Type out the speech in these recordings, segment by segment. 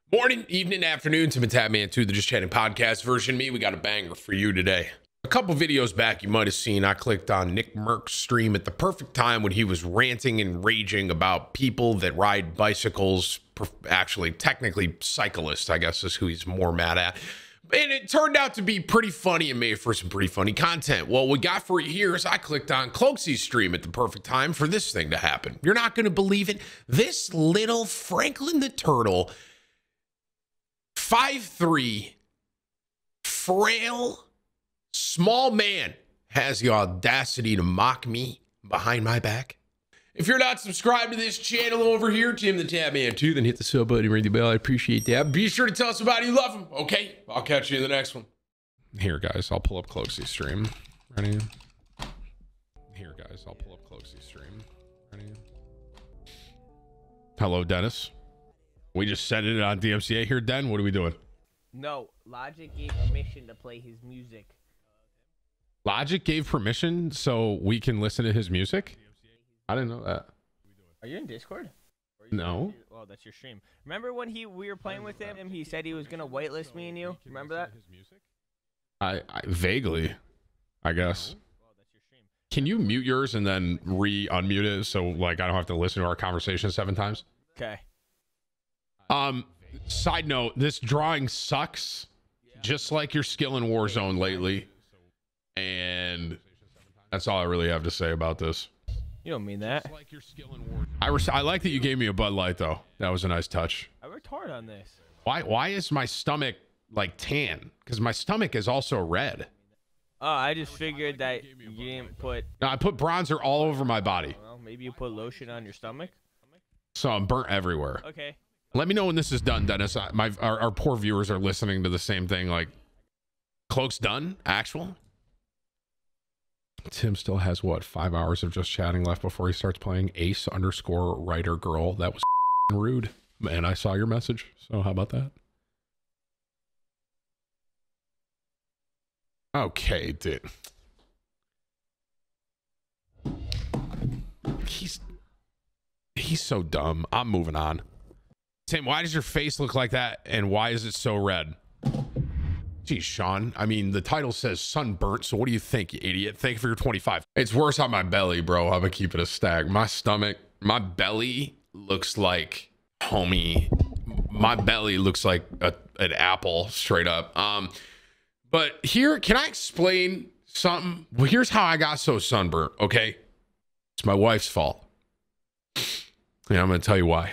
Morning, evening, afternoon, TimTheTatman 2, the Just Chatting podcast version of me. We got a banger for you today. A couple videos back, you might have seen, I clicked on Nick Merck's stream at the perfect time when he was ranting and raging about people that ride bicycles, actually, technically cyclists, I guess is who he's more mad at. And it turned out to be pretty funny and made for some pretty funny content. Well, what we got for you here is I clicked on Cloakzy'S stream at the perfect time for this thing to happen. You're not going to believe it. This little Franklin the Turtle, 5'3", frail, small man has the audacity to mock me behind my back. If you're not subscribed to this channel over here, TimTheTatman 2, then hit the sub button, ring the bell. I appreciate that. Be sure to tell somebody you love them, okay? I'll catch you in the next one. Here, guys, I'll pull up Cloakzy'S stream. Ready? Here, guys, I'll pull up Cloakzy'S stream. Ready? Hello, Dennis. We just sent it on DMCA here, Den. What are we doing? No, Logic gave permission to play his music. Logic gave permission so we can listen to his music? I didn't know that. Are you in Discord? No. Oh, that's your stream. Remember when we were playing with him? He said he was gonna whitelist me and you. Remember that? I vaguely, I guess. Can you mute yours and then re-unmute it so like I don't have to listen to our conversation 7 times? Okay. Side note, this drawing sucks, just like your skill in Warzone lately. And that's all I really have to say about this. You don't mean that. I like that you gave me a Bud Light though. That was a nice touch. I worked hard on this. Why is my stomach like tan? Because my stomach is also red. Oh, I just figured that you didn't put... No, I put bronzer all over my body. Well, maybe you put lotion on your stomach? So I'm burnt everywhere. Okay. Let me know when this is done, Dennis. Our poor viewers are listening to the same thing. Like, Cloak's done? Actual? Tim still has, what, 5 hours of just chatting left before he starts playing Ace_writer_girl. That was rude. And I saw your message. So how about that? Okay, dude. He's so dumb. I'm moving on. Tim, why does your face look like that? And why is it so red? Geez, Sean. I mean, the title says sunburnt. So what do you think, you idiot? Thank you for your 25. It's worse on my belly, bro. I'm gonna keep it a stag. My stomach, my belly looks like, homie, my belly looks like an apple straight up. But here, can I explain something? Well, here's how I got so sunburnt, okay? It's my wife's fault. Yeah, I'm gonna tell you why.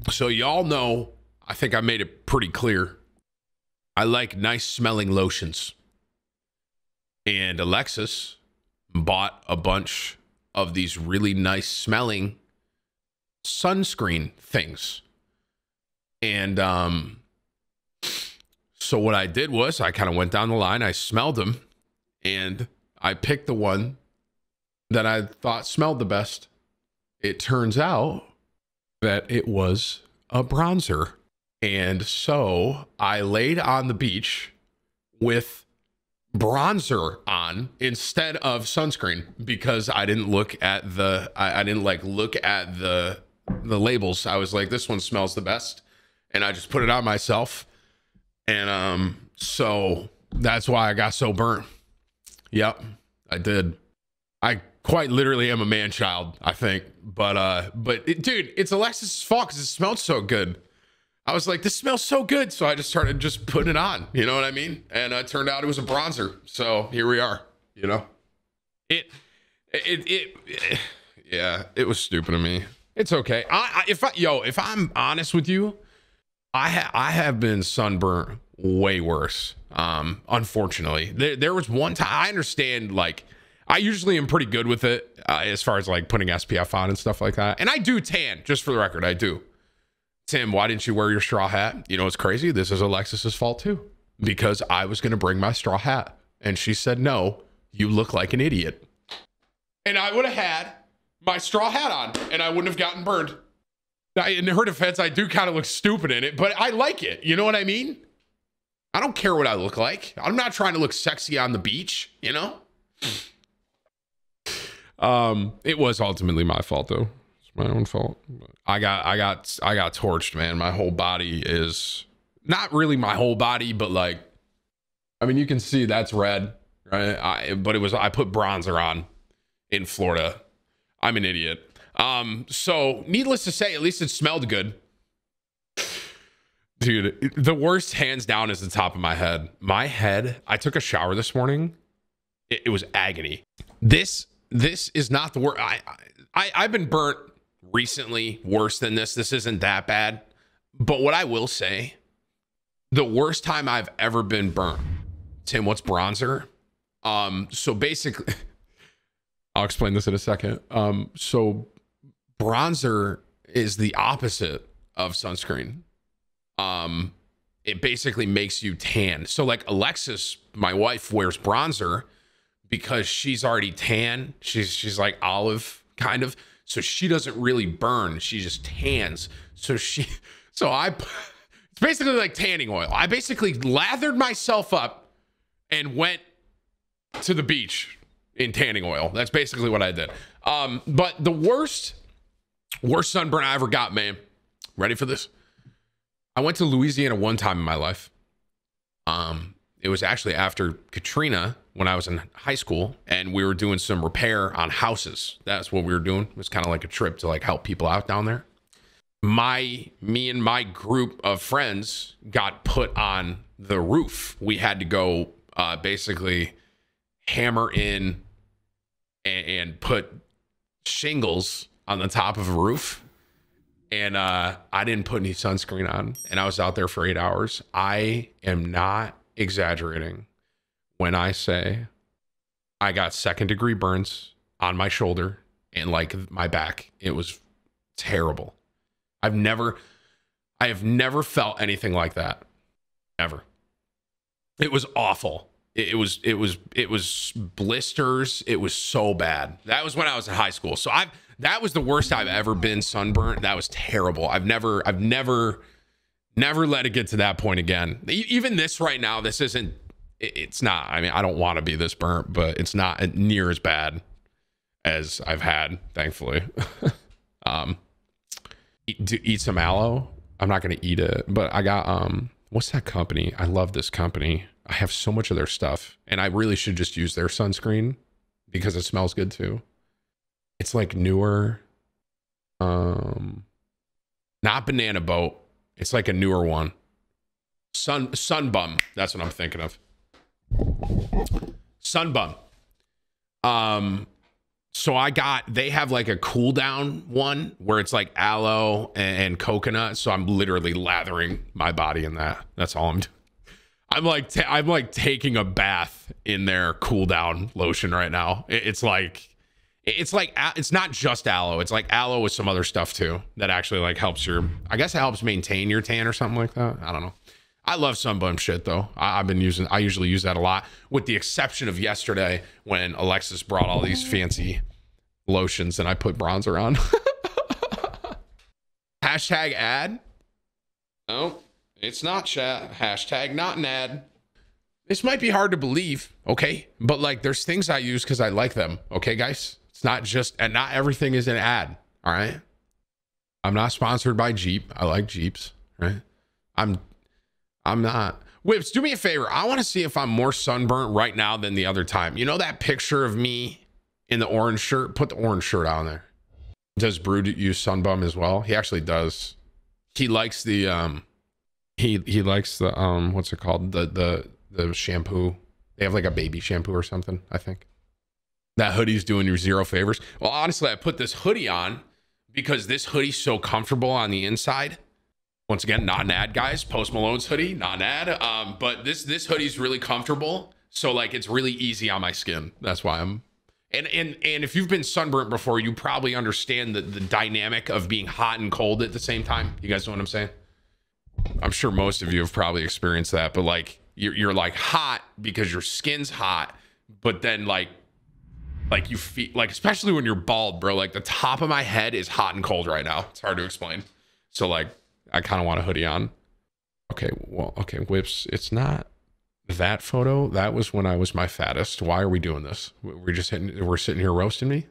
So y'all know, I think I made it pretty clear, I like nice smelling lotions. And Alexis bought a bunch of these really nice smelling sunscreen things. And so what I did was I kind of went down the line, I smelled them, and I picked the one that I thought smelled the best. It turns out that it was a bronzer. And so I laid on the beach with bronzer on instead of sunscreen because I didn't look at the I didn't like look at the labels. I was like, this one smells the best, and I just put it on myself. And so that's why I got so burnt. Yep, I did. I quite literally am a man child, I think. But dude, it's Alexis's fault because it smelled so good. I was like, this smells so good. So I just started just putting it on. You know what I mean? And it turned out it was a bronzer. So here we are, you know? Yeah, it was stupid of me. It's okay. If I'm honest with you, I have been sunburnt way worse. Unfortunately, there was one time. I understand, like, I usually am pretty good with it as far as like putting SPF on and stuff like that. And I do tan, just for the record, I do. Tim, why didn't you wear your straw hat? You know what's crazy? This is Alexis's fault too, because I was going to bring my straw hat and she said, no, you look like an idiot. And I would have had my straw hat on and I wouldn't have gotten burned. Now, in her defense, I do kind of look stupid in it, but I like it. You know what I mean? I don't care what I look like. I'm not trying to look sexy on the beach, you know? It was ultimately my fault though. my own fault. I got torched, man. My whole body is not really my whole body, but like, I mean, you can see that's red, right? I put bronzer on in Florida. I'm an idiot. So needless to say, at least it smelled good. Dude, the worst hands down is the top of my head. My head, I took a shower this morning. It was agony. This is not the worst. I've been burnt recently worse than this. This isn't that bad. But what I will say, the worst time I've ever been burnt. Tim, what's bronzer? So basically, I'll explain this in a second. So bronzer is the opposite of sunscreen. It basically makes you tan. So like Alexis, my wife, wears bronzer because she's already tan. She's like olive kind of. So she doesn't really burn. She just tans. It's basically like tanning oil. I basically lathered myself up and went to the beach in tanning oil. That's basically what I did. But the worst sunburn I ever got, man. Ready for this? I went to Louisiana one time in my life. It was actually after Katrina when I was in high school, and we were doing some repair on houses. That's what we were doing. It was kind of like a trip to like help people out down there. Me and my group of friends got put on the roof. We had to go basically hammer in and put shingles on the top of a roof. And I didn't put any sunscreen on, and I was out there for 8 hours. I am not exaggerating when I say I got 2nd-degree burns on my shoulder and like my back. It was terrible. I have never felt anything like that. Ever. It was awful. It was blisters. It was so bad. That was when I was in high school. So that was the worst I've ever been sunburnt. That was terrible. I've never let it get to that point again. Even this right now, it's not, I mean, I don't want to be this burnt, but it's not near as bad as I've had, thankfully. Eat some aloe. I'm not going to eat it, but I got, what's that company? I love this company. I have so much of their stuff, and I really should just use their sunscreen because it smells good too. It's like newer, not Banana Boat. It's like a newer one. Sunbum. That's what I'm thinking of. Sunbum. So they have like a cool down one where it's like aloe and coconut. So I'm literally lathering my body in that. That's all I'm doing. I'm like taking a bath in their cool down lotion right now. It's not just aloe. It's like aloe with some other stuff too that actually like helps I guess it helps maintain your tan or something like that. I don't know. I love Sunbum shit though. I usually use that a lot, with the exception of yesterday when Alexis brought all these fancy lotions and I put bronzer on. Hashtag ad. No, it's not chat. Hashtag not an ad. This might be hard to believe. Okay. But like, there's things I use because I like them. Okay, guys. It's not just, and not everything is an ad. All right. I'm not sponsored by Jeep. I like Jeeps. Right. I'm not. Whips, do me a favor. I want to see if I'm more sunburnt right now than the other time. You know that picture of me in the orange shirt? Put the orange shirt on there. Does Brood use Sunbum as well? He actually does. He likes the he likes the what's it called? The shampoo. They have like a baby shampoo or something, I think. That hoodie's doing you zero favors. Well, honestly, I put this hoodie on because this hoodie's so comfortable on the inside. Once again, not an ad, guys. Post Malone's hoodie, not an ad. But this hoodie's really comfortable. So like, it's really easy on my skin. That's why I'm, and if you've been sunburnt before, you probably understand the dynamic of being hot and cold at the same time. You guys know what I'm saying? I'm sure most of you have probably experienced that, but like, you're like hot because your skin's hot, but then like you feel like, especially when you're bald, bro, like the top of my head is hot and cold right now. It's hard to explain. So like, I kind of want a hoodie on. Okay, well, okay, Whips, it's not that photo. That was when I was my fattest. Why are we doing this? We're sitting here roasting me.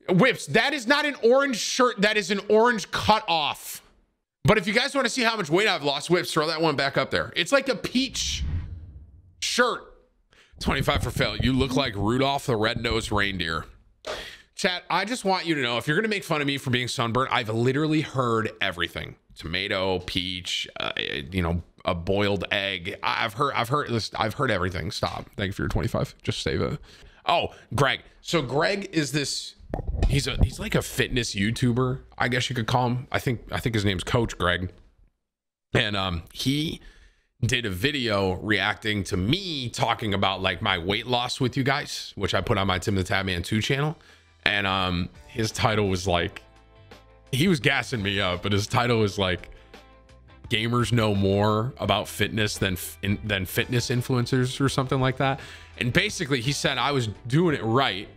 Whips, that is not an orange shirt. That is an orange cut off. But if you guys want to see how much weight I've lost, Whips, throw that one back up there. It's like a peach shirt. 25 for fail. You look like Rudolph the Red-Nosed Reindeer. Chat, I just want you to know, if you're going to make fun of me for being sunburnt, I've literally heard everything. Tomato, peach, you know, a boiled egg. I've heard everything. Stop. Thank you for your 25. Just save it. Oh, Greg. So Greg is this, he's like a fitness YouTuber, I guess you could call him. I think his name's Coach Greg. And he did a video reacting to me talking about like my weight loss with you guys, which I put on my TimTheTatman 2 channel. And his title was like, he was gassing me up, but his title was like, gamers know more about fitness than fitness influencers or something like that. And basically he said I was doing it right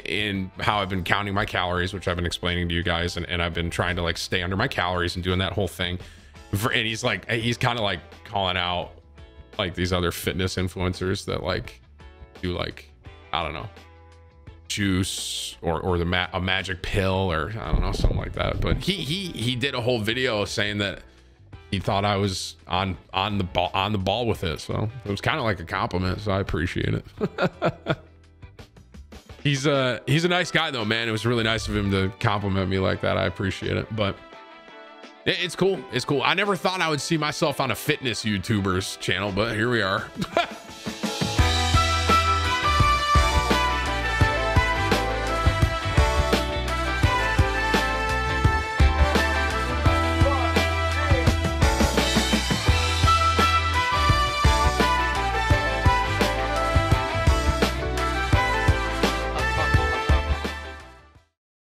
in how I've been counting my calories, which I've been explaining to you guys, and I've been trying to like stay under my calories and doing that whole thing. And he's kind of like calling out like these other fitness influencers that like do like, I don't know, juice or a magic pill or I don't know, something like that. But he did a whole video saying that he thought I was on the ball with it. So it was kind of like a compliment. So I appreciate it. He's a nice guy though, man. It was really nice of him to compliment me like that. I appreciate it. But it's cool. It's cool. I never thought I would see myself on a fitness YouTuber's channel, but here we are.